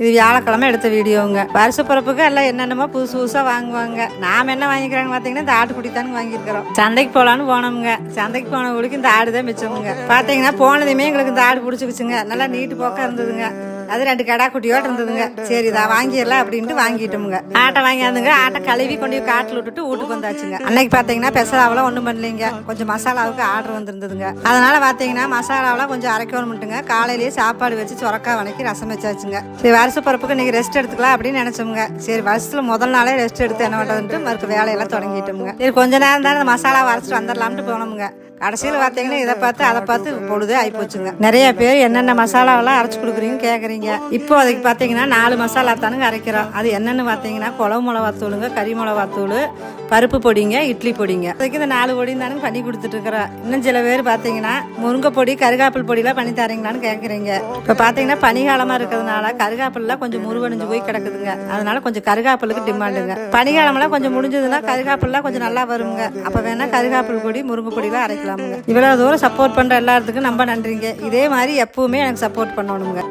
இது வியாழக்கிழமை எடுத்த வீடியோங்க. வருஷ பிறப்புக்கு எல்லாம் என்னென்னமோ புதுசு புதுசாக வாங்குவாங்க. நாம் என்ன வாங்கிக்கிறாங்க பார்த்தீங்கன்னா இந்த ஆட்டுக்குட்டி தானுங்க வாங்கியிருக்கிறோம். சந்தைக்கு போகலான்னு போனோமுங்க. சந்தைக்கு போனவங்களுக்கு இந்த ஆடு தான் மிச்சமுங்க. பார்த்தீங்கன்னா போனதுமே எங்களுக்கு இந்த ஆடு பிடிச்சிக்கிச்சுங்க. நல்லா நீட்டு போக்க இருந்ததுங்க. அது 2 கடா குட்டியோடு இருந்ததுங்க. சரி இதை வாங்கிடலாம் அப்படின்ட்டு வாங்கிட்டோமுங்க. ஆட்டை வாங்கியாந்துங்க. ஆட்டை கழுவி கொண்டு காட்டில் விட்டுட்டு வீட்டுக்கு வந்தாச்சுங்க. அன்னைக்கு பார்த்தீங்கன்னா பெசலாவெல்லாம் ஒன்றும் பண்ணலைங்க. கொஞ்சம் மசாலாவுக்கு ஆர்டர் வந்துருந்ததுங்க. அதனால பார்த்தீங்கன்னா மசாலாவெல்லாம் கொஞ்சம் அரைக்கணும்ட்டுங்க. காலையிலேயே சாப்பாடு வச்சு சொரக்கா வணக்கி ரசம் வச்சாச்சுங்க. சரி வருஷ பிறப்புக்கு இன்னைக்கு ரெஸ்ட் எடுத்துக்கலாம் அப்படின்னு நினைச்சோமுங்க. சரி வருஷத்துல முதல் நாளே ரெஸ்ட் எடுத்து என்ன பண்ணுறதுன்ட்டு மறுக்க வேலையெல்லாம் தொடங்கிட்டோமுங்க. சரி கொஞ்ச நேரம் தான் அந்த மசாலா வரைச்சிட்டு வந்துடலாம்ட்டு போனோமுங்க. கடைசியில் பார்த்தீங்கன்னா இதை பார்த்து அதை பார்த்து பொழுதே ஆகிப்போச்சுங்க. நிறைய பேர் என்னென்ன மசாலாவெல்லாம் அரைச்சி கொடுக்குறீங்கன்னு கேட்குறீங்க. இப்போ அதுக்கு பார்த்தீங்கன்னா 4 மசாலா தானுங்க அரைக்கிறோம். அது என்னென்னு பார்த்தீங்கன்னா குழம்பு மிளகாத்தூளுங்க, கறி மிளகாத்தூள், பருப்பு பொடிங்க, இட்லி பொடிங்க. அதுக்கு இந்த 4 பொடியும் தானுங்க பண்ணி கொடுத்துட்ருக்குறோம். இன்னும் சில பேர் பார்த்தீங்கன்னா முருங்கை பொடி, கருகாப்பில் பொடியெலாம் பண்ணி தரீங்களான்னு கேட்குறீங்க. இப்போ பார்த்தீங்கன்னா பனிகாலமாக இருக்கிறதுனால கருகாப்பிலாம் கொஞ்சம் முருவணிஞ்சு போய் கிடக்குதுங்க. அதனால கொஞ்சம் கருகாப்பிலுக்கு டிமாண்டுங்க. பனிகாலமெல்லாம் கொஞ்சம் முடிஞ்சதுன்னா கருகாப்பிலாம் கொஞ்சம் நல்லா வருங்க. அப்போ வேணால் கருகாப்பில் பொடி, முருங்கை பொடியெலாம் அரைக்கலாம். இவ்வளவு தூரம் சப்போர்ட் பண்ற எல்லாத்துக்கும் ரொம்ப நன்றிங்க. இதே மாதிரி எப்பவுமே எனக்கு சப்போர்ட் பண்ணணுங்க.